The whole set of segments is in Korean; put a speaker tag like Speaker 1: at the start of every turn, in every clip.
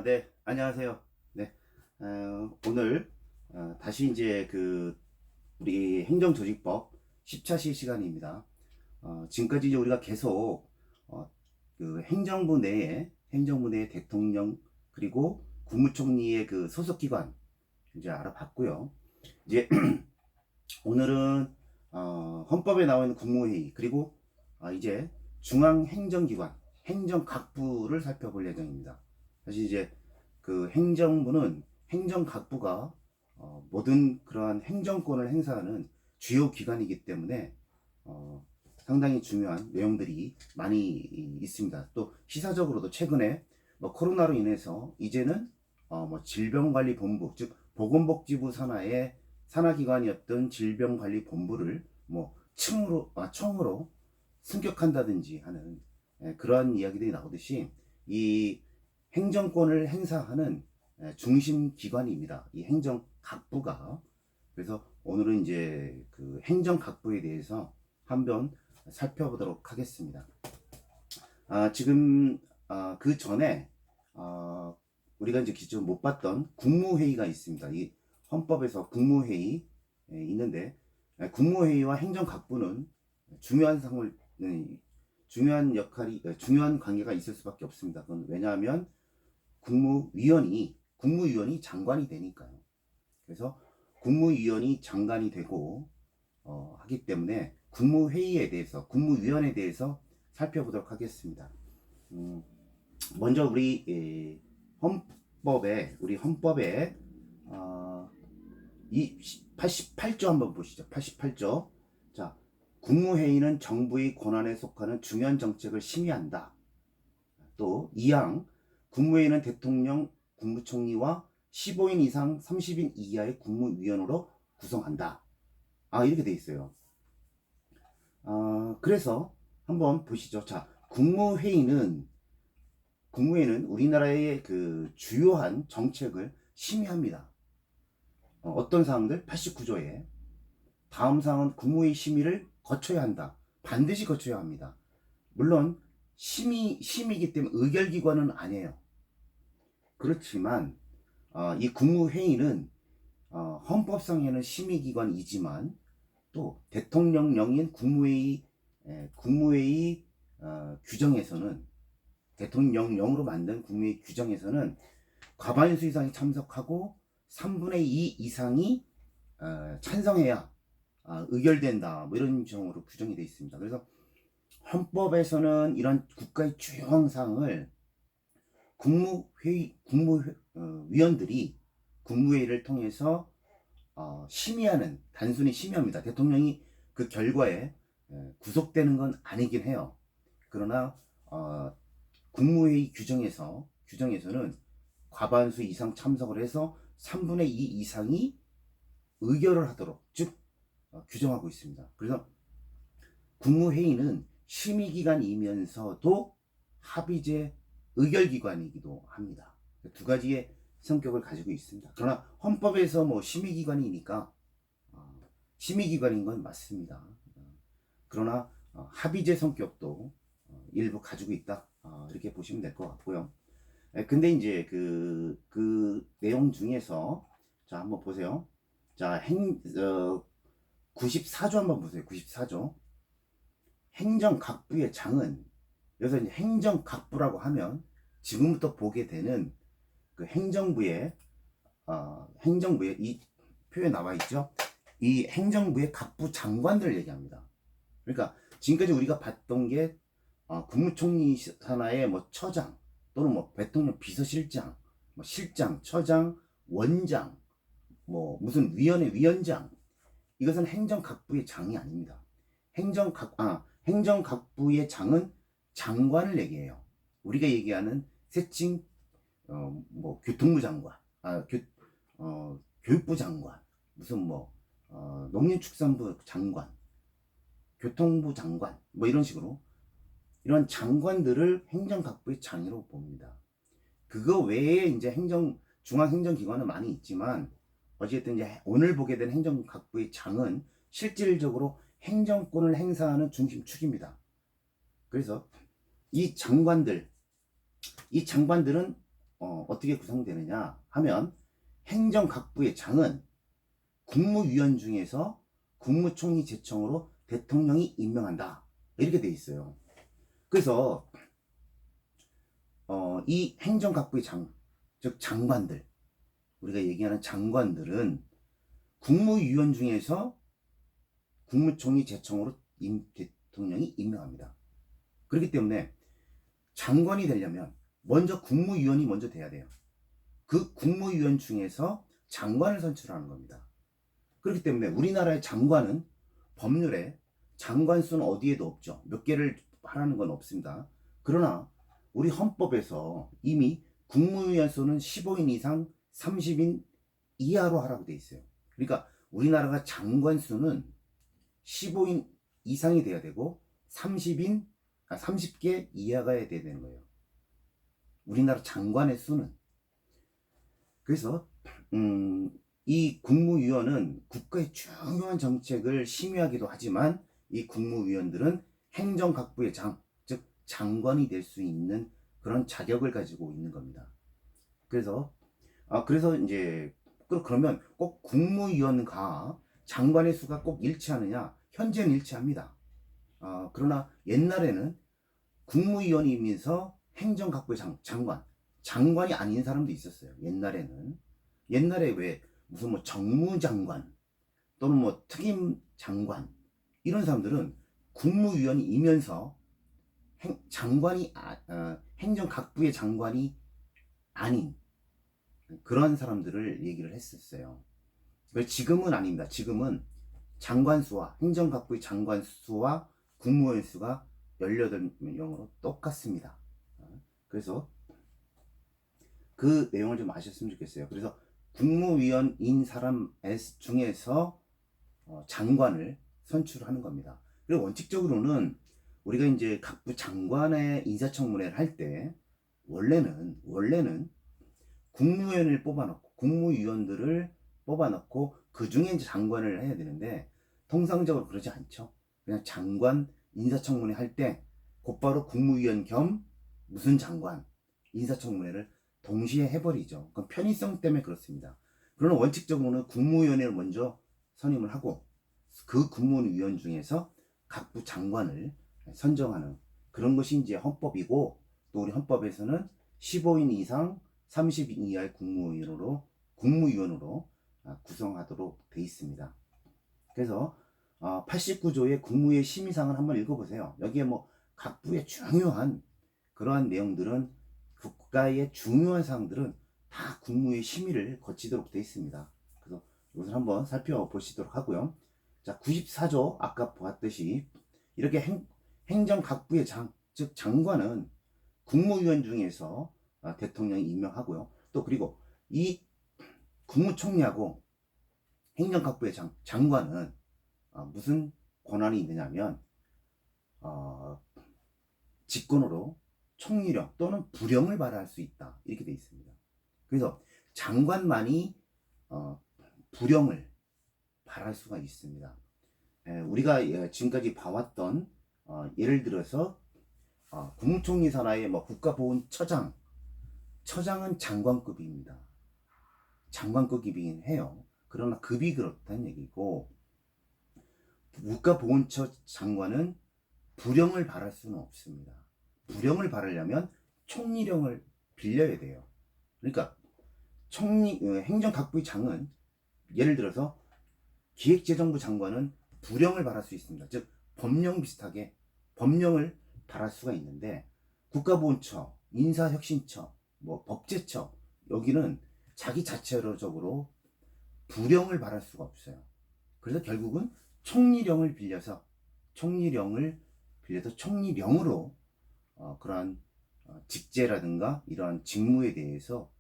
Speaker 1: 네, 안녕하세요. 네, 오늘 다시 이제 우리 행정조직법 10차 시간입니다. 지금까지 이제 우리가 계속 행정부 내에 대통령 그리고 국무총리의 그 소속기관 이제 알아봤고요. 이제 오늘은 헌법에 나와 있는 국무회의 그리고 이제 중앙행정기관 행정각부를 살펴볼 예정입니다. 사실 이제 그 행정부는 행정각부가 모든 그러한 행정권을 행사하는 주요 기관이기 때문에 어, 상당히 중요한 내용들이 많이 있습니다. 또 시사적으로도 최근에 뭐 코로나로 인해서 이제는 뭐 질병관리본부 즉 보건복지부 산하의 산하기관이었던 질병관리본부를 뭐 청으로 승격한다든지 하는 그러한 이야기들이 나오듯이 이 행정권을 행사하는 중심기관입니다. 이 행정각부가. 그래서 오늘은 이제 그 행정각부에 대해서 한번 살펴보도록 하겠습니다. 지금 그 전에 우리가 이제 기존 못 봤던 국무회의가 있습니다. 이 헌법에서 국무회의 있는데 국무회의와 행정각부는 중요한 상을 중요한 역할이 중요한 관계가 있을 수밖에 없습니다. 그건 왜냐하면 국무위원이 장관이 되니까요. 그래서 국무위원이 장관이 되고 하기 때문에 국무위원회에 대해서 살펴보도록 하겠습니다. 먼저 우리 헌법에 이 88조 한번 보시죠. 88조. 자, 국무회의는 정부의 권한에 속하는 중요한 정책을 심의한다. 또 2항 국무회의는 대통령, 국무총리와 15인 이상 30인 이하의 국무위원으로 구성한다. 이렇게 돼 있어요. 그래서 한번 보시죠. 자, 국무회의는 우리나라의 그 주요한 정책을 심의합니다. 어떤 사항들? 89조에 다음 사항은 국무회의 심의를 거쳐야 한다. 반드시 거쳐야 합니다. 물론 심의이기 때문에 의결기관은 아니에요. 그렇지만 이 국무회의는 헌법상에는 심의기관이지만 또 대통령령인 국무회의 규정에서는 대통령령으로 만든 국무회의 규정에서는 과반수 이상이 참석하고 3분의 2 이상이 찬성해야 의결된다. 뭐 이런 정으로 규정이 되어 있습니다. 그래서 헌법에서는 이런 국가의 주요 항상을 국무위원들이 국무회의를 통해서 심의하는 단순히 심의합니다. 대통령이 그 결과에 구속되는 건 아니긴 해요. 그러나 국무회의 규정에서는 과반수 이상 참석을 해서 3분의 2 이상이 의결을 하도록 즉 규정하고 있습니다. 그래서 국무회의는 심의기관이면서도 합의제 의결기관이기도 합니다. 두 가지의 성격을 가지고 있습니다. 그러나 헌법에서 뭐 심의기관인 건 맞습니다. 그러나 합의제 성격도 일부 가지고 있다. 이렇게 보시면 될 것 같고요. 근데 이제 그 내용 중에서 자 한번 보세요. 자 94조 한번 보세요. 94조 행정각부의 장은 여기서 이제 행정각부라고 하면 지금부터 보게 되는 그 행정부의 이 표에 나와 있죠. 이 행정부의 각부 장관들을 얘기합니다. 그러니까 지금까지 우리가 봤던 게 국무총리 산하의 뭐 처장 또는 뭐 대통령 비서실장, 뭐 실장, 처장, 원장, 뭐 무슨 위원회 위원장 이것은 행정각부의 장이 아닙니다. 행정각부의 장은 장관을 얘기해요. 우리가 얘기하는 새칭 뭐 교통부 장관, 교육부 장관, 무슨 뭐 농림축산부 장관, 교통부 장관, 뭐 이런 식으로 이런 장관들을 행정각부의 장이라고 봅니다. 그거 외에 이제 중앙행정기관은 많이 있지만 어쨌든 이제 오늘 보게 된 행정각부의 장은 실질적으로 행정권을 행사하는 중심축입니다. 그래서 이 장관들은 어떻게 구성되느냐 하면 행정각부의 장은 국무위원 중에서 국무총리 제청으로 대통령이 임명한다. 이렇게 돼 있어요. 그래서 이 행정각부의 장, 즉 장관들, 우리가 얘기하는 장관들은 국무위원 중에서 국무총리 제청으로 대통령이 임명합니다. 그렇기 때문에 장관이 되려면 먼저 국무위원이 먼저 돼야 돼요. 그 국무위원 중에서 장관을 선출하는 겁니다. 그렇기 때문에 우리나라의 장관은 법률에 장관 수는 어디에도 없죠. 몇 개를 하라는 건 없습니다. 그러나 우리 헌법에서 이미 국무위원 수는 15인 이상 30인 이하로 하라고 돼 있어요. 그러니까 우리나라가 장관 수는 15인 이상이 돼야 되고 30개 이하가 돼야 되는 거예요. 우리나라 장관의 수는. 그래서 이 국무위원은 국가의 중요한 정책을 심의하기도 하지만 이 국무위원들은 행정각부의 장, 즉 장관이 될 수 있는 그런 자격을 가지고 있는 겁니다. 그래서 이제 그러면 꼭 국무위원과 장관의 수가 꼭 일치하느냐? 현재는 일치합니다. 그러나 옛날에는 국무위원이면서 행정각부의 장관이 아닌 사람도 있었어요. 옛날에 왜 무슨 뭐 정무장관 또는 뭐 특임장관 이런 사람들은 국무위원이면서 행정각부의 장관이 아닌 그런 사람들을 얘기를 했었어요. 지금은 아닙니다. 지금은 장관 수와 행정각부의 장관 수와 국무위원 수가 18명으로 똑같습니다. 그래서 그 내용을 좀 아셨으면 좋겠어요. 그래서 국무위원인 사람 중에서 장관을 선출하는 겁니다. 그리고 원칙적으로는 우리가 이제 각부 장관의 인사청문회를 할 때 원래는 국무위원을 뽑아놓고 국무위원들을 뽑아놓고 그 중에 이제 장관을 해야 되는데 통상적으로 그러지 않죠. 그냥 장관 인사청문회 할 때 곧바로 국무위원 겸 무슨 장관 인사청문회를 동시에 해버리죠. 그건 편의성 때문에 그렇습니다. 그러나 원칙적으로는 국무위원회를 먼저 선임을 하고 그 국무위원 중에서 각부 장관을 선정하는 그런 것이 이제 헌법이고, 또 우리 헌법에서는 15인 이상 30인 이하의 국무위원으로 구성하도록 돼 있습니다. 그래서 89조의 국무위의 심의사항을 한번 읽어보세요. 여기에 뭐 각부의 중요한 그러한 내용들은, 국가의 중요한 사항들은 다 국무위의 심의를 거치도록 돼 있습니다. 그래서 이것을 한번 살펴보시도록 하고요. 자, 94조 아까 보았듯이 이렇게 행정각부의 즉 장관은 국무위원 중에서 대통령이 임명하고요. 또 그리고 이 국무총리하고 행정각부의 장관은 무슨 권한이 있느냐면 직권으로 총리령 또는 부령을 발할 수 있다, 이렇게 되어 있습니다. 그래서 장관만이 부령을 발할 수가 있습니다. 우리가 지금까지 봐왔던 예를 들어서 국무총리 산하의 뭐 국가보훈처장은 장관급입니다. 장관급이긴 해요. 그러나 급이 그렇다는 얘기고, 국가보훈처 장관은 부령을 발할 수는 없습니다. 부령을 발하려면 총리령을 빌려야 돼요. 그러니까 행정각부의 장은 예를 들어서 기획재정부 장관은 부령을 발할 수 있습니다. 즉 법령 비슷하게 법령을 발할 수가 있는데, 국가보훈처, 인사혁신처, 뭐 법제처, 여기는 자기 자체적으로 부령을 발할 수가 없어요. 그래서 결국은 총리령을 빌려서 총리령으로 그러한 직제라든가 이러한 직무에 대해서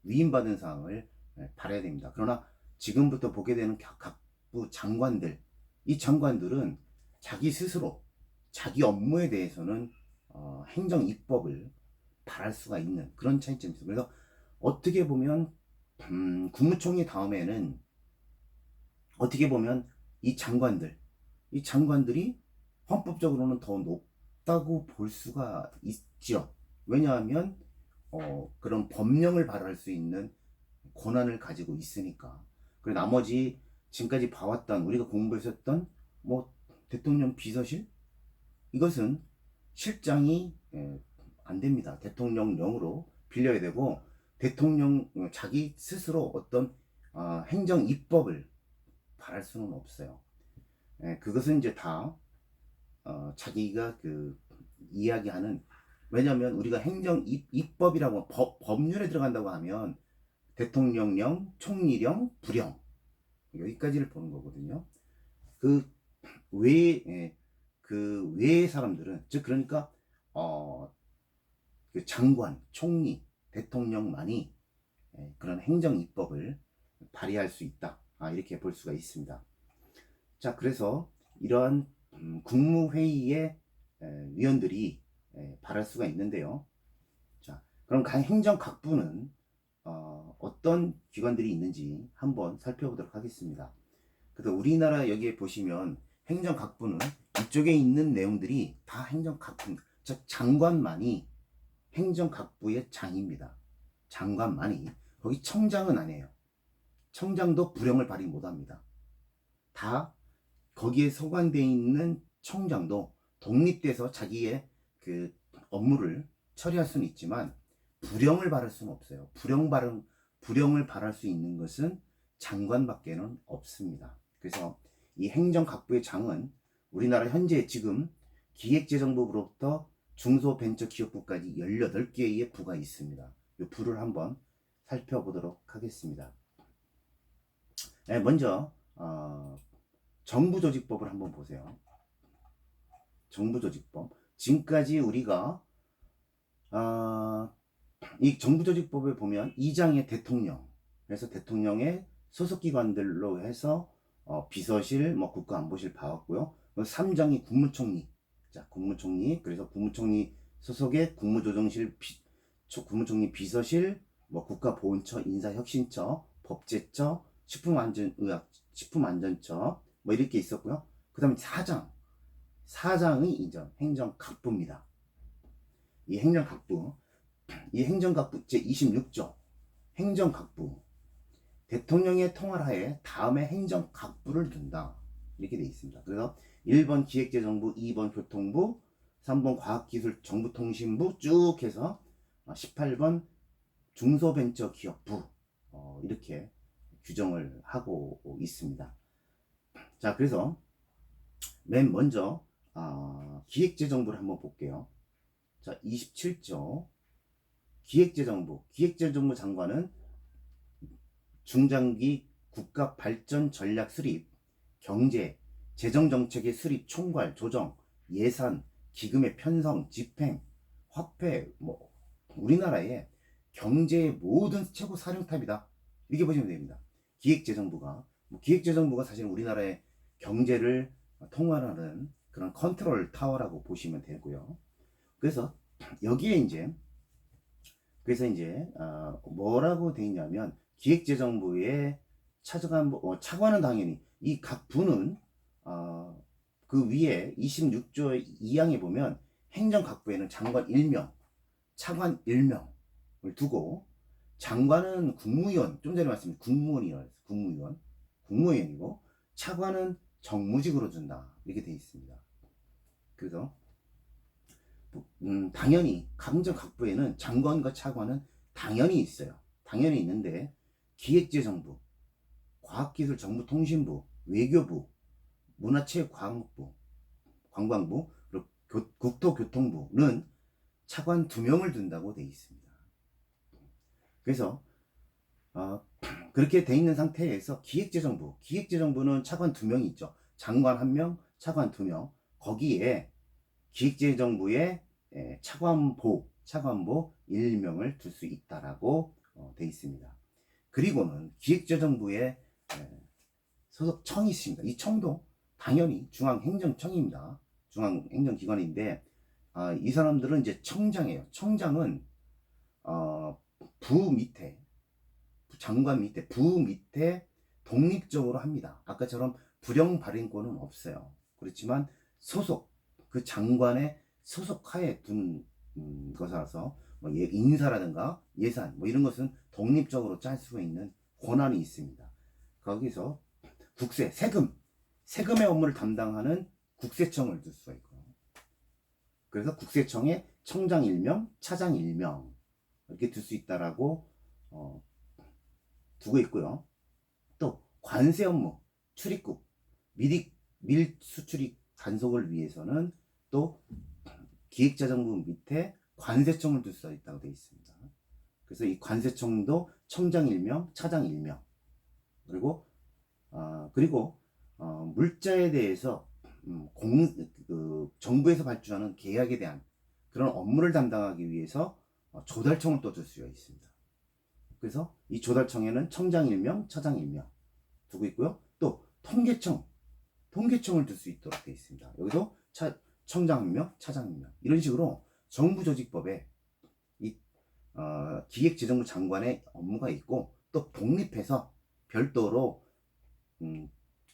Speaker 1: 위임받은 사항을 발해야 됩니다. 그러나 지금부터 보게 되는 각부 장관들, 이 장관들은 자기 스스로 자기 업무에 대해서는 행정 입법을 발할 수가 있는 그런 차이점이 있습니다. 그래서 어떻게 보면 국무총리 다음에는 어떻게 보면 이 장관들이 헌법적으로는 더 높다고 볼 수가 있죠. 왜냐하면 그런 법령을 발할 수 있는 권한을 가지고 있으니까. 그리고 나머지 지금까지 봐왔던 우리가 공부했었던 뭐 대통령 비서실, 이것은 실장이 안 됩니다. 대통령령으로 빌려야 되고, 대통령 자기 스스로 어떤 행정 입법을 발할 수는 없어요. 그것은 이제 다 자기가 그 이야기하는, 왜냐하면 우리가 행정 입법이라고 법률에 들어간다고 하면 대통령령, 총리령, 부령, 여기까지를 보는 거거든요. 그 외에 그 외의 사람들은, 즉 그러니까 그 장관, 총리, 대통령만이 그런 행정 입법을 발휘할 수 있다. 이렇게 볼 수가 있습니다. 자, 그래서 이러한 국무회의의 위원들이 발할 수가 있는데요. 자, 그럼 행정각부는 어떤 기관들이 있는지 한번 살펴보도록 하겠습니다. 그래서 우리나라 여기에 보시면 행정각부는 이쪽에 있는 내용들이 다 행정각부, 즉 장관만이 행정각부의 장입니다. 장관만이. 거기 청장은 아니에요. 청장도 부령을 발휘 못합니다. 다 거기에 소관되어 있는 청장도 독립돼서 자기의 그 업무를 처리할 수는 있지만 부령을 발할 수는 없어요. 부령을 발할 수 있는 것은 장관밖에는 없습니다. 그래서 이 행정각부의 장은 우리나라 현재 지금 기획재정부로부터 중소벤처기업부까지 18개의 부가 있습니다. 이 부를 한번 살펴보도록 하겠습니다. 먼저 정부조직법을 한번 보세요. 정부조직법. 지금까지 우리가 이 정부조직법에 보면 2장의 대통령, 그래서 대통령의 소속기관들로 해서 비서실, 뭐 국가안보실 봐왔고요. 3장이 국무총리. 자, 국무총리. 그래서 국무총리 소속의 국무조정실, 국무총리 비서실, 뭐 국가보훈처, 인사혁신처, 법제처, 식품안전처, 뭐 이렇게 있었고요. 그 다음에 4장의 이전 행정각부입니다. 이 행정각부 제26조 행정각부, 대통령의 통할하에 다음에 행정각부를 둔다, 이렇게 되어 있습니다. 그래서 1번 기획재정부, 2번 교통부, 3번 과학기술정보통신부 쭉 해서 18번 중소벤처기업부, 이렇게 규정을 하고 있습니다. 자, 그래서 맨 먼저 기획재정부를 한번 볼게요. 자, 27조 기획재정부 장관은 중장기 국가 발전 전략 수립, 경제, 재정정책의 수립, 총괄, 조정, 예산, 기금의 편성, 집행, 화폐, 뭐 우리나라의 경제의 모든 최고 사령탑이다, 이렇게 보시면 됩니다. 기획재정부가 사실 우리나라의 경제를 통할하는 그런 컨트롤 타워라고 보시면 되고요. 그래서 여기에 이제 뭐라고 되어 있냐면, 기획재정부의 차관은 당연히 이 각 부는 그 위에 26조 2항에 보면 행정각부에는 장관 1명, 차관 1명을 두고, 장관은 국무위원, 좀 전에 말씀드린 국무위원이고, 차관은 정무직으로 준다, 이렇게 되어 있습니다. 그래서 당연히 행정각부에는 장관과 차관은 당연히 있어요. 당연히 있는데, 기획재정부, 과학기술정보통신부, 외교부, 문화체육관광부, 그리고 국토교통부는 차관 2명을 둔다고 되어 있습니다. 그래서 그렇게 돼 있는 상태에서 기획재정부는 차관 2명이 있죠. 장관 1명, 차관 2명. 거기에 기획재정부에 차관보 1명을 둘 수 있다라고 돼 있습니다. 그리고는 기획재정부에 소속청이 있습니다. 이 청도 당연히 중앙행정청입니다. 중앙행정기관인데, 이 사람들은 이제 청장이에요. 청장은 장관 밑에, 부 밑에 독립적으로 합니다. 아까처럼 부령 발행권은 없어요. 그렇지만 그 장관의 소속하에 둔 것이라서 뭐 인사라든가 예산 뭐 이런 것은 독립적으로 짤 수가 있는 권한이 있습니다. 거기서 국세, 세금의 업무를 담당하는 국세청을 둘 수가 있고요. 그래서 국세청에 청장 1명, 차장 1명 이렇게 둘 수 있다라고 두고 있고요. 또 관세 업무, 출입국, 밀수출입 단속을 위해서는 또 기획재정부 밑에 관세청을 둘 수 있다고 되어 있습니다. 그래서 이 관세청도 청장 1명, 차장 1명 그리고 물자에 대해서 정부에서 발주하는 계약에 대한 그런 업무를 담당하기 위해서 조달청을 또 둘 수가 있습니다. 그래서 이 조달청에는 청장 1명, 차장 1명 두고 있고요. 또 통계청을 둘 수 있도록 되어 있습니다. 여기도 청장 1명, 차장 1명 이런 식으로 정부조직법에 이 기획재정부 장관의 업무가 있고 또 독립해서 별도로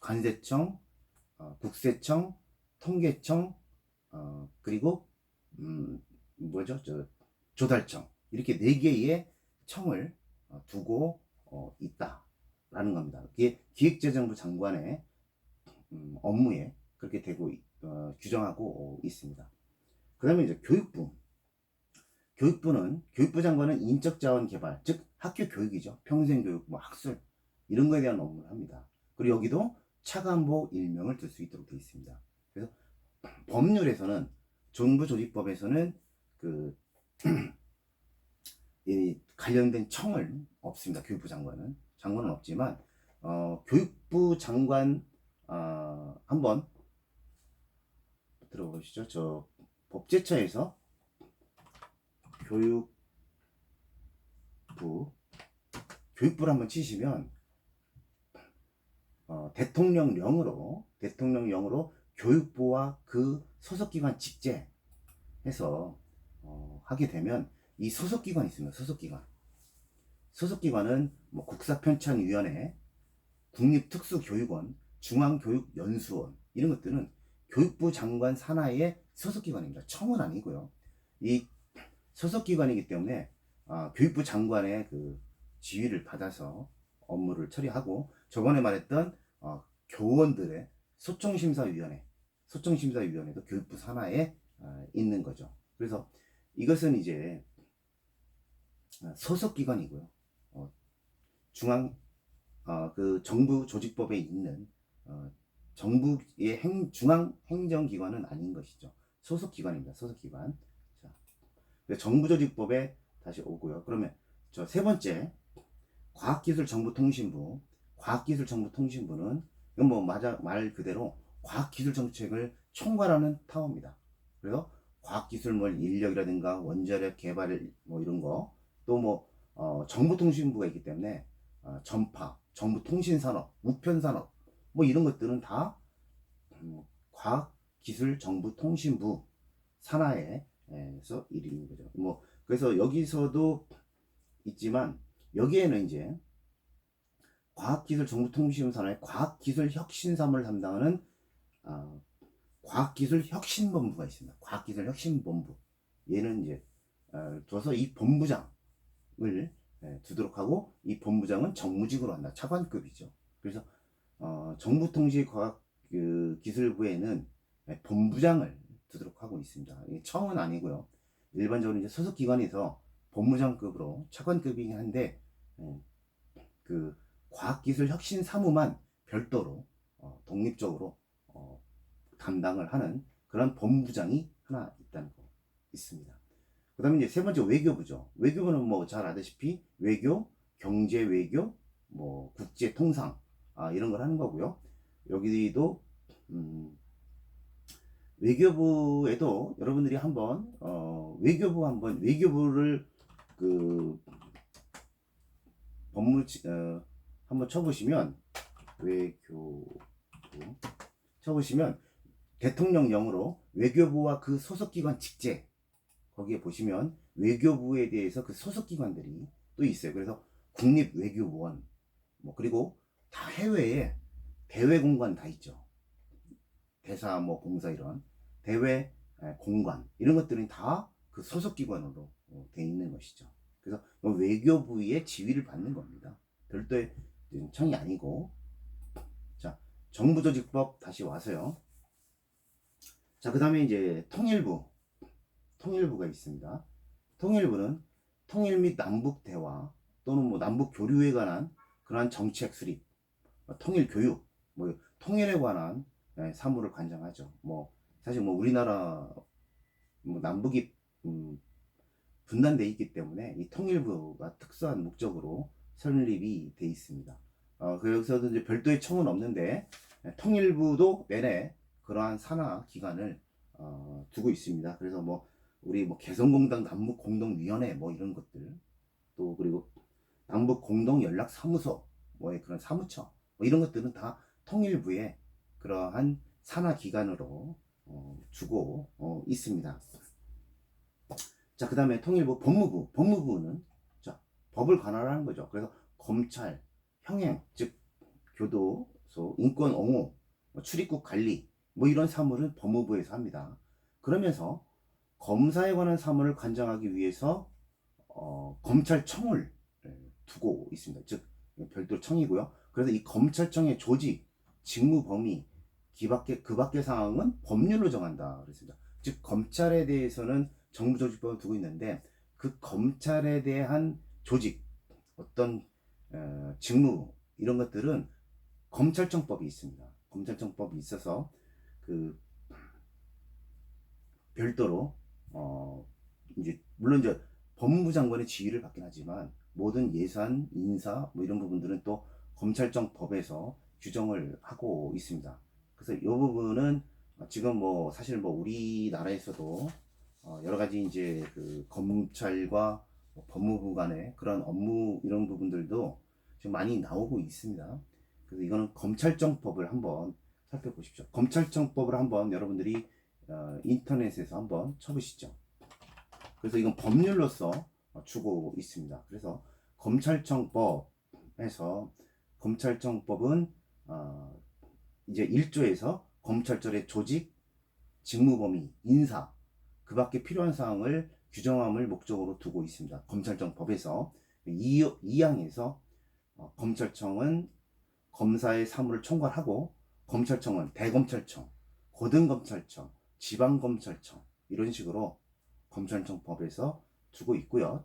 Speaker 1: 관세청, 국세청, 통계청, 그리고 조달청 이렇게 4개의 청을 두고 있다라는 겁니다. 이게 기획재정부 장관의 업무에 그렇게 되고 규정하고 있습니다. 그 다음에 이제 교육부 장관은 인적자원 개발, 즉 학교 교육이죠. 평생교육, 뭐 학술 이런 거에 대한 업무를 합니다. 그리고 여기도 차관보 1명을 둘 수 있도록 되어 있습니다. 그래서 법률에서는 정부조직법에서는 이 관련된 청을 없습니다. 교육부 장관은 없지만 교육부 장관 한번 들어보시죠. 저 법제처에서 교육부를 한번 치시면 대통령령으로 교육부와 그 소속기관 직제해서 하게 되면 이 소속기관이 있습니다. 소속기관은 뭐 국사편찬위원회, 국립특수교육원, 중앙교육연수원 이런 것들은 교육부 장관 산하의 소속기관입니다. 청은 아니고요. 이 소속기관이기 때문에 교육부 장관의 그 지휘를 받아서 업무를 처리하고 저번에 말했던 교원들의 소청심사위원회도 교육부 산하에 있는 거죠. 그래서 이것은 이제 소속기관이고요. 그 정부 조직법에 있는 정부의 중앙행정기관은 아닌 것이죠. 소속기관입니다. 소속기관. 자, 정부조직법에 다시 오고요. 그러면 저 세 번째 과학기술정보통신부는 이건 뭐 말 그대로 과학기술정책을 총괄하는 타워입니다. 그래서 과학기술 인력이라든가 원자력 개발 뭐 이런 거 또 뭐 정보통신부가 있기 때문에 전파, 정보통신산업, 우편산업 뭐 이런 것들은 다 과학기술정보통신부 산하에서 일인 거죠. 뭐 그래서 여기서도 있지만 여기에는 이제 과학기술정보통신부 산하의 과학기술혁신사업을 담당하는 과학기술혁신본부가 있습니다. 과학기술혁신본부 얘는 이제 둬서 이 본부장을 두도록 하고 이 본부장은 정무직으로 한다. 차관급이죠. 그래서 정보통신과학기술부에는 본부장을 두도록 하고 있습니다. 청은 아니고요. 일반적으로 이제 소속기관에서 본부장급으로 차관급이긴 한데 그 과학기술혁신 사무만 별도로 독립적으로 담당을 하는 그런 본부장이 하나 있다는 거 있습니다. 그 다음에 이제 세 번째 외교부죠. 외교부는 뭐 잘 아다시피 외교, 경제 외교, 뭐 국제 통상 이런 걸 하는 거고요. 여기도 외교부에도 여러분들이 한번 외교부를 그 법무 한번 쳐보시면 외교부 쳐보시면 대통령령으로 외교부와 그 소속기관 직제 거기에 보시면 외교부에 대해서 그 소속기관들이 또 있어요. 그래서 국립외교원 뭐 그리고 다 해외에 대외공관 다 있죠. 대사 뭐 공사 이런 대외 공관 이런 것들은 다 그 소속기관으로 돼 있는 것이죠. 그래서 외교부의 지위를 받는 겁니다. 별도의 청이 아니고. 자, 정부조직법 다시 와서요. 자, 그 다음에 이제 통일부가 있습니다. 통일부는 통일 및 남북 대화 또는 뭐 남북 교류에 관한 그러한 정책 수립, 통일 교육, 뭐 통일에 관한 사무를 관장하죠. 뭐 사실 뭐 우리나라 뭐 남북이 분단돼 있기 때문에 이 통일부가 특수한 목적으로 설립이 돼 있습니다. 그래서도 이제 별도의 청은 없는데 통일부도 내내 그러한 산하 기관을 두고 있습니다. 그래서 뭐 우리 뭐 개성공단 남북공동위원회 뭐 이런 것들, 또 그리고 남북공동연락사무소 뭐의 그런 사무처 뭐 이런 것들은 다 통일부의 그러한 산하 기관으로 주고 있습니다. 자, 그 다음에 통일부 법무부는 자, 법을 관할하는 거죠. 그래서 검찰, 형행, 즉 교도소, 인권 옹호, 출입국 관리 뭐 이런 사무를 법무부에서 합니다. 그러면서 검사에 관한 사무를 관장하기 위해서 검찰청을 두고 있습니다. 즉 별도 청이고요. 그래서 이 검찰청의 조직, 직무 범위, 그 밖의 사항은 법률로 정한다 그랬습니다. 즉 검찰에 대해서는 정부조직법을 두고 있는데 그 검찰에 대한 조직, 어떤 직무 이런 것들은 검찰청법이 있습니다. 검찰청법이 있어서 그 별도로 이제 물론 이제 법무부 장관의 지휘를 받긴 하지만 모든 예산, 인사 뭐 이런 부분들은 또 검찰청 법에서 규정을 하고 있습니다. 그래서 이 부분은 지금 뭐 사실 뭐 우리나라에서도 여러 가지 이제 그 검찰과 법무부 간의 그런 업무 이런 부분들도 지금 많이 나오고 있습니다. 그래서 이거는 검찰청법을 한번 살펴보십시오. 검찰청법을 한번 여러분들이 인터넷에서 한번 쳐보시죠. 그래서 이건 법률로서 주고 있습니다. 그래서 검찰청법에서 검찰청법은 이제 1조에서 검찰청의 조직, 직무범위, 인사 그 밖에 필요한 사항을 규정함을 목적으로 두고 있습니다. 검찰청법에서 2항에서 검찰청은 검사의 사무를 총괄하고 검찰청은 대검찰청, 고등검찰청, 지방검찰청 이런 식으로 검찰청법에서 두고 있고요.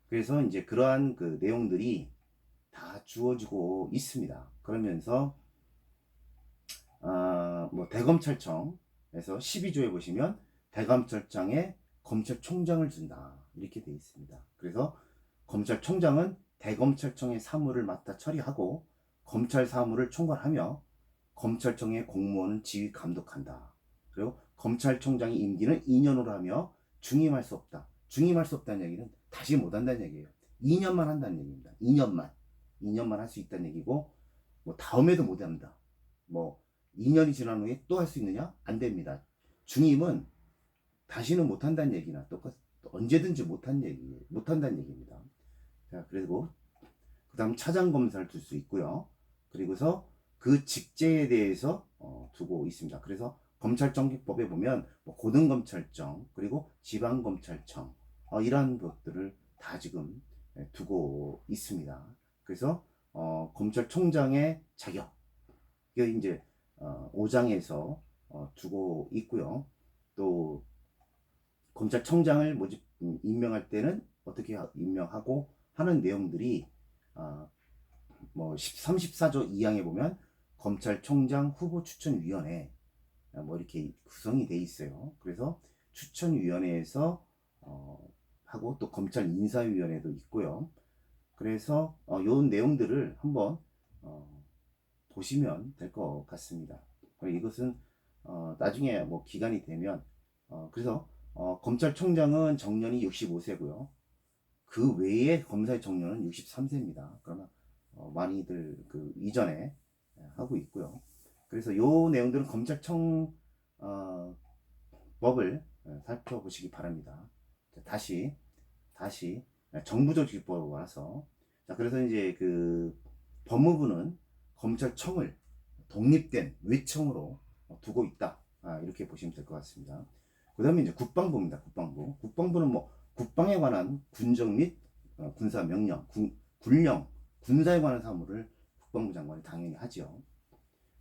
Speaker 1: 그래서 이제 그러한 그 내용들이 다 주어지고 있습니다. 그러면서 뭐 대검찰청에서 12조에 보시면 대검찰청에 검찰총장을 준다 이렇게 되어 있습니다. 그래서 검찰총장은 대검찰청의 사무를 맡아 처리하고 검찰 사무를 총괄하며 검찰청의 공무원은 지휘 감독한다. 그리고 검찰총장의 임기는 2년으로 하며 중임할 수 없다. 중임할 수 없다는 얘기는 다시 못 한다는 얘기예요. 2년만 한다는 얘기입니다. 2년만 할 수 있다는 얘기고, 뭐 다음에도 못 합니다. 뭐 2년이 지난 후에 또 할 수 있느냐? 안 됩니다. 중임은 다시는 못 한다는 얘기나 똑같 언제든지 못 한다는 얘기입니다. 자, 그리고 그다음 차장 검사를 둘 수 있고요. 그리고서 그 직제에 대해서 두고 있습니다. 그래서 검찰청법에 보면 뭐 고등검찰청 그리고 지방검찰청 이러한 것들을 다 지금 두고 있습니다. 그래서 검찰총장의 자격 이게 이제 5장에서 두고 있고요. 또 검찰청장을 임명할 때는 어떻게 임명하고 하는 내용들이 뭐 34조 2항에 보면 검찰총장 후보 추천위원회 뭐 이렇게 구성이 돼 있어요. 그래서 추천위원회에서 하고 또 검찰 인사위원회도 있고요. 그래서 요 내용들을 한번 보시면 될 것 같습니다. 이것은 나중에 뭐 기간이 되면 그래서 검찰총장은 정년이 65세고요. 그 외에 검사의 정년은 63세입니다. 그러나 많이들 그 이전에 하고 있고요. 그래서 요 내용들은 검찰청 법을 살펴보시기 바랍니다. 다시 정부조직법으로 와서 자 그래서 이제 그 법무부는 검찰청을 독립된 외청으로 두고 있다. 이렇게 보시면 될 것 같습니다. 그 다음에 이제 국방부입니다. 국방부는 뭐 국방에 관한 군정 및 군사 명령, 군령, 군사에 관한 사무를 국방부 장관이 당연히 하죠.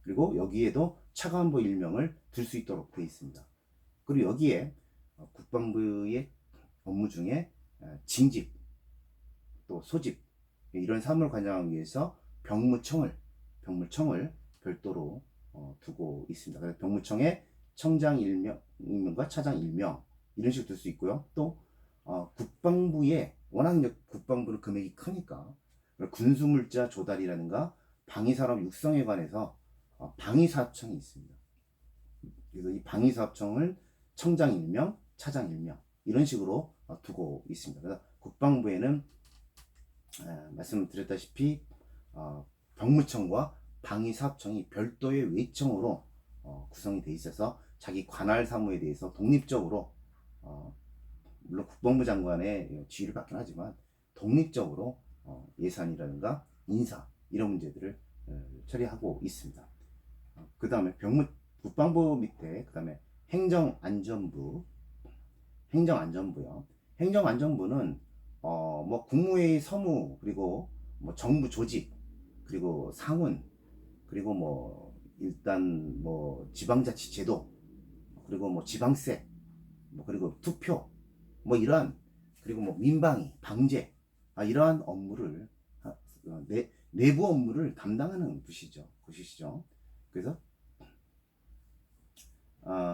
Speaker 1: 그리고 여기에도 차관보 일명을 둘 수 있도록 되어 있습니다. 그리고 여기에 국방부의 업무 중에 징집, 또 소집 이런 사무를 관장하기 위해서 병무청을 별도로 두고 있습니다. 그래서 병무청에 청장 일명과 차장 일명 이런 식으로 둘 수 있고요. 또 국방부에 워낙 국방부는 금액이 크니까 군수물자 조달이라든가 방위산업 육성에 관해서 방위사업청이 있습니다. 그래서 이 방위사업청을 청장 일명, 차장 일명 이런 식으로 두고 있습니다. 그래서 국방부에는 말씀드렸다시피 병무청과 방위사업청이 별도의 외청으로 구성이 돼 있어서 자기 관할 사무에 대해서 독립적으로 물론 국방부 장관의 지휘를 받긴 하지만 독립적으로 예산이라든가 인사 이런 문제들을 처리하고 있습니다. 그 다음에 국방부 밑에 그 다음에 행정안전부요. 행정안전부는 뭐 국무회의 서무 그리고 뭐 정부 조직 그리고 상훈 그리고 뭐 일단 뭐 지방자치제도 그리고 뭐 지방세 뭐 그리고 투표 뭐 이러한 그리고 뭐 민방위 방제 이러한 업무를 내부 업무를 담당하는 곳이죠.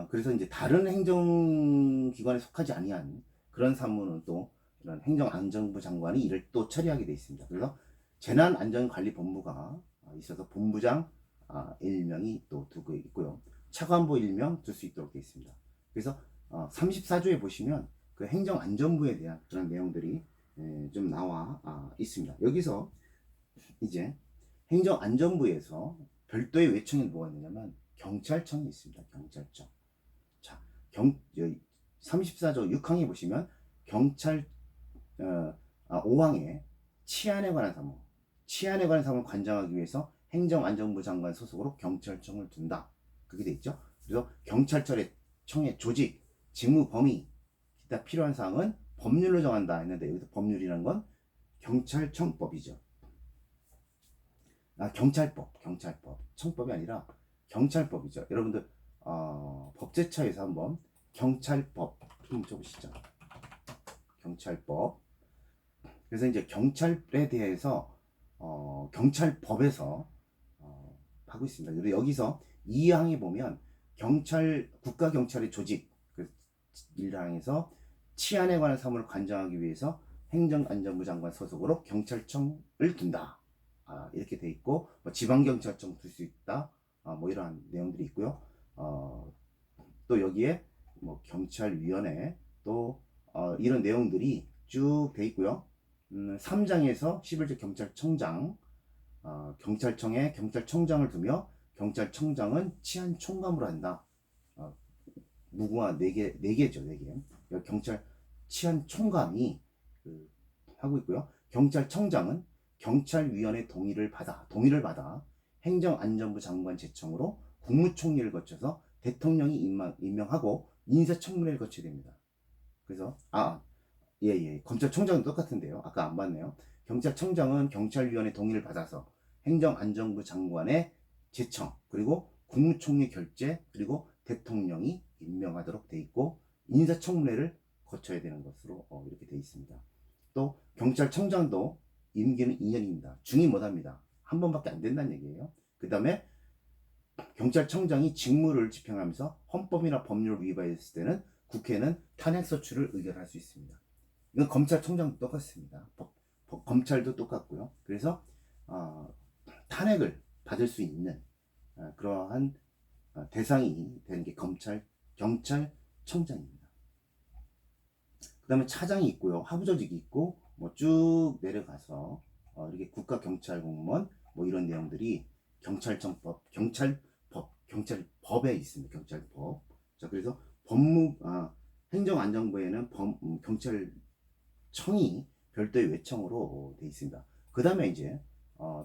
Speaker 1: 그래서 이제 다른 행정기관에 속하지 아니한 그런 사무는 또 이런 행정안전부 장관이 이를 또 처리하게 되어 있습니다. 그래서 재난안전관리본부가 있어서 본부장 일명이 또 두고 있고요. 차관보 일명 둘 수 있도록 되어 있습니다. 그래서 34조에 보시면 그 행정안전부에 대한 그런 내용들이 좀 나와 있습니다. 여기서 이제 행정안전부에서 별도의 외청이 뭐가 있느냐면 경찰청이 있습니다. 경찰청. 자, 34조 6항에 보시면 경찰 5항에 치안에 관한 사무를 관장하기 위해서 행정안전부 장관 소속으로 경찰청을 둔다. 그게 돼 있죠. 그래서 경찰청의 조직, 직무 범위, 기타 필요한 사항은 법률로 정한다 했는데 여기서 법률이라는 건 경찰청법이죠. 경찰법. 청법이 아니라 경찰법이죠. 여러분들 법제처에서 한번 경찰법 좀 쳐보시죠. 경찰법. 그래서 이제 경찰에 대해서 경찰법에서 하고 있습니다. 그리고 여기서 2항에 보면 국가경찰의 조직 1항에서 치안에 관한 사무를 관장하기 위해서 행정안전부 장관 소속으로 경찰청을 둔다. 이렇게 돼 있고 뭐 지방경찰청 둘 수 있다. 뭐 이러한 내용들이 있고요. 또 여기에 뭐 경찰위원회 또 이런 내용들이 쭉 돼 있고요. 3장에서 11조 경찰청장 경찰청에 경찰청장을 두며 경찰청장은 치안 총감으로 한다. 무궁화 4개죠. 4개. 경찰 치안 총감이 하고 있고요. 경찰청장은 경찰위원회 동의를 받아 행정안전부 장관 제청으로 국무총리를 거쳐서 대통령이 임명하고 인사청문회를 거쳐야 됩니다. 그래서 검찰청장은 똑같은데요. 아까 안 봤네요. 경찰청장은 경찰위원회 동의를 받아서 행정안전부 장관의 제청 그리고 국무총리 결재 그리고 대통령이 임명하도록 돼 있고 인사청문회를 거쳐야 되는 것으로 이렇게 돼 있습니다. 또 경찰청장도 임기는 2년입니다. 중임 못합니다. 한 번밖에 안 된다는 얘기예요. 그 다음에 경찰청장이 직무를 집행하면서 헌법이나 법률을 위반했을 때는 국회는 탄핵소추를 의결할 수 있습니다. 이건 검찰청장도 똑같습니다. 검찰도 똑같고요. 그래서 탄핵을 받을 수 있는 그러한 대상이 되는 게 경찰청장입니다. 그 다음에 차장이 있고요. 하부조직이 있고 뭐 쭉 내려가서 이렇게 국가경찰공무원 뭐 이런 내용들이 경찰법에 있습니다. 경찰법. 자, 그래서 행정안전부에는 경찰청이 별도의 외청으로 되어 있습니다. 그 다음에 이제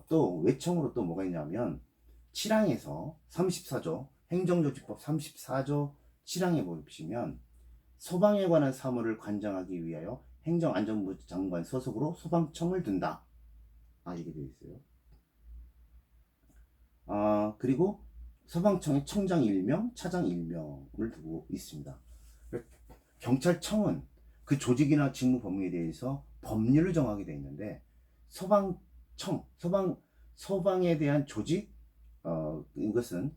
Speaker 1: 또 외청으로 또 뭐가 있냐면 7항에서 34조 행정조직법 34조 7항에 보시면 소방에 관한 사무를 관장하기 위하여 행정안전부 장관 소속으로 소방청을 둔다. 이렇게 되어 있어요. 그리고 소방청에 청장 1명, 차장 1명을 두고 있습니다. 경찰청은 그 조직이나 직무 범위에 대해서 법률을 정하게 되어 있는데, 소방청, 소방에 대한 조직, 이것은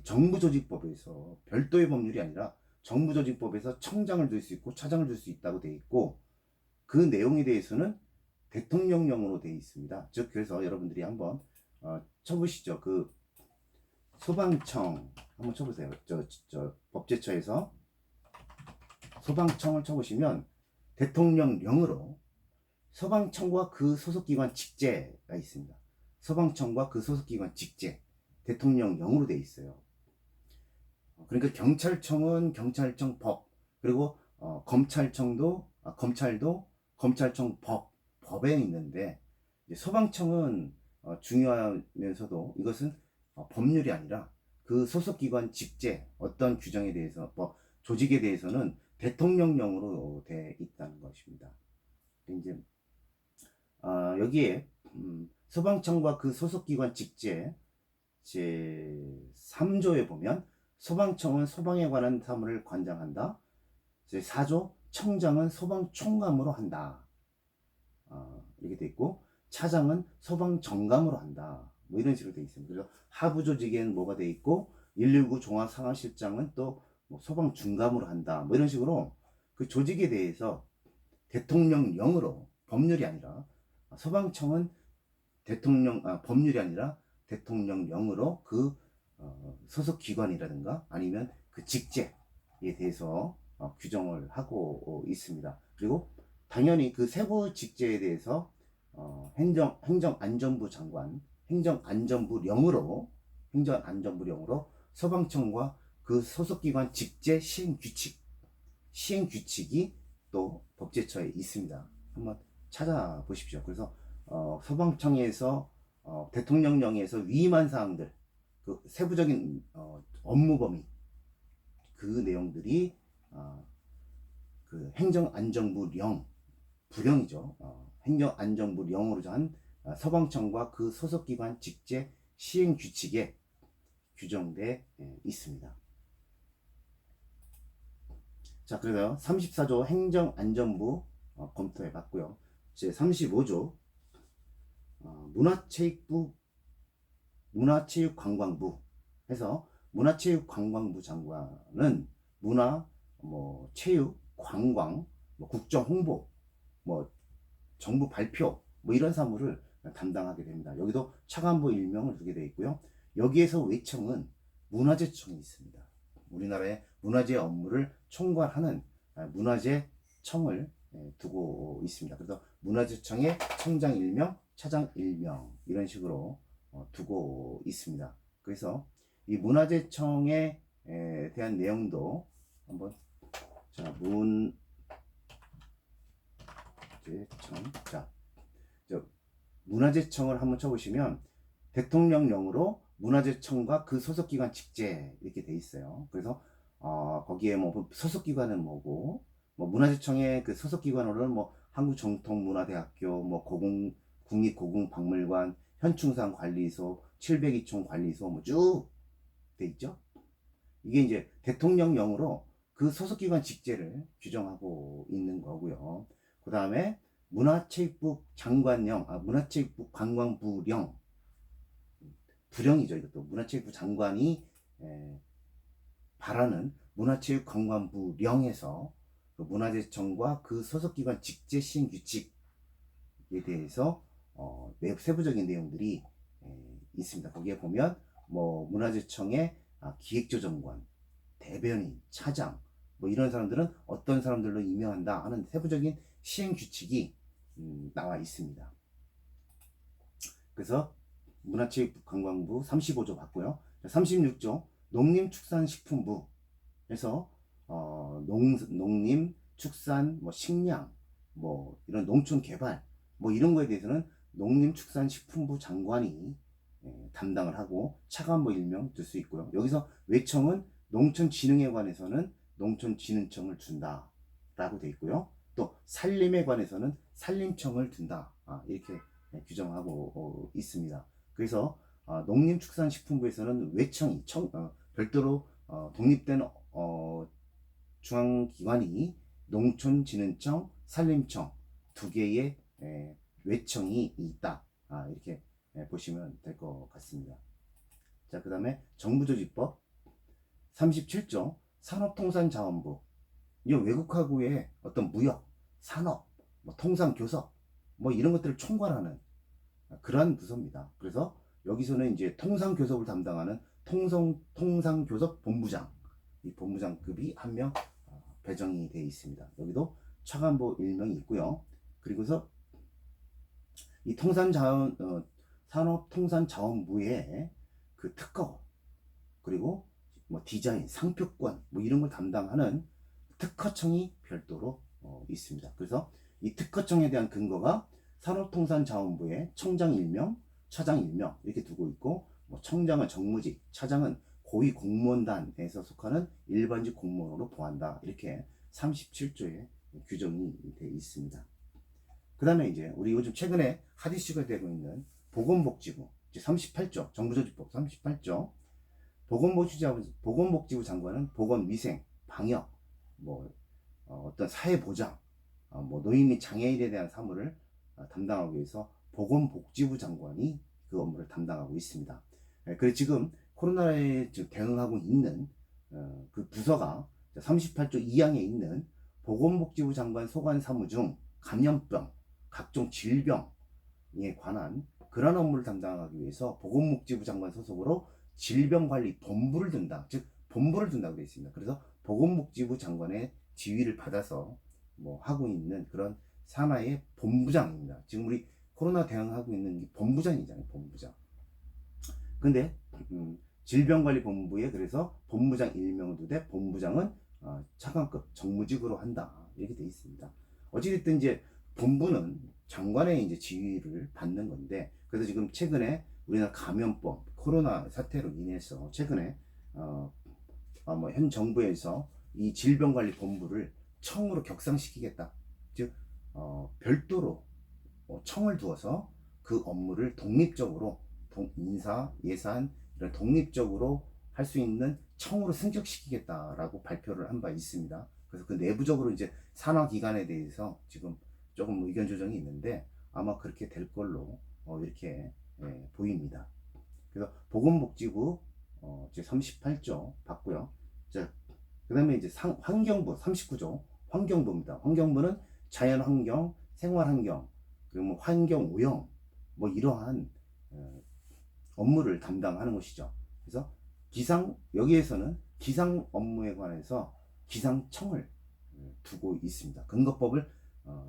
Speaker 1: 정부조직법에서 별도의 법률이 아니라 정부조직법에서 청장을 둘 수 있고 차장을 둘 수 있다고 되어 있고, 그 내용에 대해서는 대통령령으로 되어 있습니다. 즉, 그래서 여러분들이 한번 쳐보시죠. 그 소방청 한번 쳐보세요. 법제처에서 소방청을 쳐보시면 대통령령으로 소방청과 그 소속기관 직제가 있습니다. 소방청과 그 소속기관 직제, 대통령령으로 되어 있어요. 그러니까 경찰청은 경찰청 법, 그리고 검찰청도 검찰도 검찰청 법에 있는데, 소방청은 중요하면서도 이것은 법률이 아니라 그 소속기관 직제, 어떤 규정에 대해서 조직에 대해서는 대통령령으로 되어 있다는 것입니다. 이제 여기에 소방청과 그 소속기관 직제 제 3조에 보면 소방청은 소방에 관한 사무를 관장한다. 제 4조 청장은 소방총감으로 한다. 이렇게 돼 있고, 차장은 소방정감으로 한다. 뭐 이런 식으로 돼 있습니다. 그래서 하부 조직엔 뭐가 돼 있고, 119 종합상황실장은 또뭐 소방중감으로 한다. 뭐 이런 식으로 그 조직에 대해서 대통령령으로, 법률이 아니라 소방청은 법률이 아니라 대통령령으로 그 소속 기관이라든가 아니면 그 직제에 대해서 규정을 하고 있습니다. 그리고 당연히 그 세부 직제에 대해서 행정안전부 장관, 행정안전부령으로 소방청과 그 소속기관 직제 시행규칙이 또 법제처에 있습니다. 한번 찾아보십시오. 그래서 소방청에서 대통령령에서 위임한 사항들, 그 세부적인 업무 범위, 그 내용들이 그 행정안전부령, 부령이죠. 행정안전부령으로 한 소방청과 그 소속기관 직제 시행규칙에 규정돼 있습니다. 자, 그래서 34조 행정안전부 검토해 봤고요. 제 35조 문화체육관광부 해서 문화체육관광부 장관은 문화, 체육, 관광, 국정홍보, 정부 발표, 이런 사무를 담당하게 됩니다. 여기도 차관보 일명을 두게 되어 있고요. 여기에서 외청은 문화재청이 있습니다. 우리나라의 문화재 업무를 총괄하는 문화재청을 두고 있습니다. 그래서 문화재청에 청장 1명, 차장 1명 이런 식으로 두고 있습니다. 그래서 이 문화재청에 대한 내용도 한번 문화재청을 한번 쳐보시면 대통령령으로 문화재청과 그 소속기관 직제 이렇게 돼 있어요. 그래서 거기에 소속기관은 뭐고, 문화재청의 그 소속기관으로는 한국정통문화대학교, 국립고궁박물관, 현충상관리소, 702총 관리소 쭉 돼 있죠. 이게 이제 대통령령으로 그 소속기관 직제를 규정하고 있는 거고요. 그 다음에 문화체육부 장관령, 문화체육부 관광부령, 부령이죠. 이것도 문화체육부 장관이 발하는 문화체육관광부령에서 그 문화재청과 그 소속기관 직제 시행 규칙에 대해서 세부적인 내용들이 있습니다. 거기에 보면 문화재청의 기획조정관, 대변인, 차장 이런 사람들은 어떤 사람들로 임명한다 하는 세부적인 시행 규칙이 나와 있습니다. 그래서 문화체육관광부 35조 봤고요. 36조 농림축산식품부 해서 농림, 축산, 식량, 이런 농촌개발 이런 거에 대해서는 농림축산식품부 장관이 담당을 하고 차관보 일명 둘 수 있고요. 여기서 외청은 농촌진흥에 관해서는 농촌진흥청을 둔다라고 되어 있고요. 또 산림에 관해서는 산림청을 둔다. 이렇게 규정하고 있습니다. 그래서 농림축산식품부에서는 외청이 별도로 독립된 중앙기관이 농촌진흥청, 산림청 두 개의 외청이 있다. 이렇게 보시면 될 것 같습니다. 자, 그 다음에 정부조직법 37조 산업통상자원부. 이 외국하고의 어떤 무역, 산업, 뭐 통상교섭, 뭐 이런 것들을 총괄하는 그러한 부서입니다. 그래서 여기서는 이제 통상교섭을 담당하는 통상교섭본부장, 이 본부장급이 한 명 배정이 되어 있습니다. 여기도 차관보 1명이 있고요. 그리고서 이 산업통상자원부의 그 특허, 그리고 뭐 디자인, 상표권 뭐 이런 걸 담당하는 특허청이 별도로 있습니다. 그래서 이 특허청에 대한 근거가 산업통상자원부의 청장 1명, 차장 1명 이렇게 두고 있고, 뭐 청장은 정무직, 차장은 고위공무원단에서 속하는 일반직 공무원으로 보한다. 이렇게 37조에 규정이 되어 있습니다. 그 다음에 이제 우리 요즘 최근에 핫이슈가 되고 있는 보건복지부, 이제 38조, 정부조직법 38조, 보건복지부 장관은 보건위생, 방역, 뭐 어떤 사회보장, 뭐 노인 및 장애인에 대한 사무를 담당하기 위해서 보건복지부 장관이 그 업무를 담당하고 있습니다. 그래서 지금 코로나에 대응하고 있는 그 부서가 38조 2항에 있는 보건복지부 장관 소관 사무 중 감염병, 각종 질병에 관한 그러한 업무를 담당하기 위해서 보건복지부 장관 소속으로 질병관리본부를 둔다. 즉 본부를 둔다고 되어 있습니다. 그래서 보건복지부 장관의 지위를 받아서 뭐 하고 있는 그런 산하의 본부장입니다. 지금 우리 코로나 대응하고 있는 본부장이잖아요. 본부장. 근데 질병관리본부에 그래서 본부장 1명을 두되 본부장은 차관급 정무직으로 한다. 이렇게 되어 있습니다. 어찌됐든 이제 본부는 장관의 이제 지위를 받는 건데, 그래서 지금 최근에 우리나라 감염법, 코로나 사태로 인해서 최근에 뭐 현 정부에서 이 질병관리본부를 청으로 격상시키겠다. 즉 별도로 청을 두어서 그 업무를 독립적으로 인사, 예산 이런 독립적으로 할 수 있는 청으로 승격시키겠다라고 발표를 한 바 있습니다. 그래서 그 내부적으로 이제 산하기관에 대해서 지금 조금 의견 조정이 있는데 아마 그렇게 될 걸로 이렇게 보입니다. 그래서 보건복지부 이제 38조 봤고요. 자, 그다음에 이제 환경부 39조 환경부입니다. 환경부는 자연환경, 생활환경, 그리고 뭐 환경오염 뭐 이러한 업무를 담당하는 것이죠. 그래서 여기에서는 기상 업무에 관해서 기상청을 두고 있습니다. 근거법을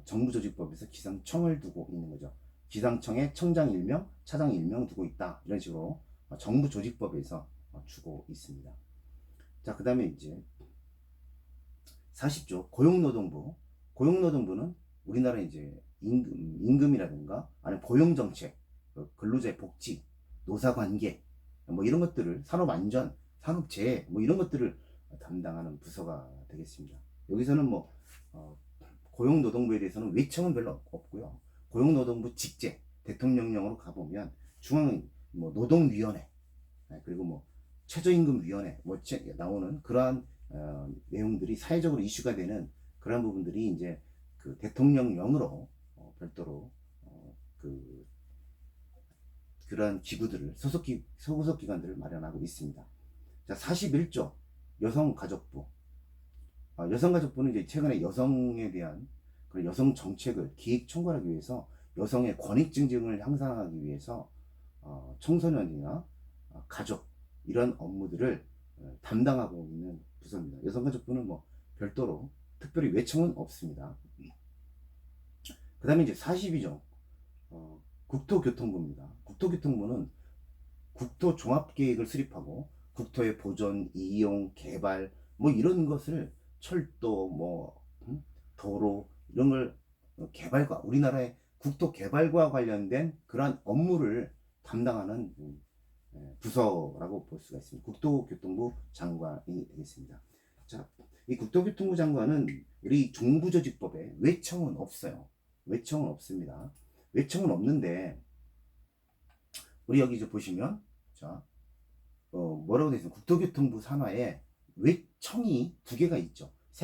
Speaker 1: 정부조직법에서 기상청을 두고 있는 거죠. 기상청에 청장 1명, 차장 1명 두고 있다. 이런 식으로 정부조직법에서 주고 있습니다. 자, 그 다음에 이제 40조 고용노동부. 고용노동부는 우리나라 이제 임금이라든가 아니면 고용정책, 근로자의 복지, 노사관계 뭐 이런 것들을 산업안전, 산업재해 뭐 이런 것들을 담당하는 부서가 되겠습니다. 여기서는 뭐 고용노동부에 대해서는 외청은 별로 없고요. 고용노동부 직제 대통령령으로 가보면 중앙 뭐 노동위원회 그리고 뭐 최저임금위원회 뭐 나오는 그러한 내용들이 사회적으로 이슈가 되는 그런 부분들이 이제 그 대통령령으로 별도로 그러한 기구들을 소속 기관들을 마련하고 있습니다. 자, 41조 여성가족부. 여성가족부는 이제 최근에 여성에 대한 그런 여성 정책을 기획 총괄하기 위해서 여성의 권익 증진을 향상하기 위해서 청소년이나 가족 이런 업무들을 담당하고 있는 부서입니다. 여성가족부는 뭐 별도로 특별히 외청은 없습니다. 그 다음에 이제 42조 국토교통부입니다. 국토교통부는 국토 종합계획을 수립하고 국토의 보존, 이용, 개발 뭐 이런 것을 철도, 뭐 도로 이런 걸 개발과 우리나라의 국토 개발과 관련된 그러한 업무를 담당하는 부서라고 볼 수가 있습니다. 국토교통부 장관이 되겠습니다. 자, 이 국토교통부 장관은 우리 정부조직법에 외청은 없어요. 외청은 없습니다. 외청은 없는데 우리 여기 이제 보시면 자 뭐라고 되어 있습니까? 국토교통부 산하에 외청이 두 개가 있죠.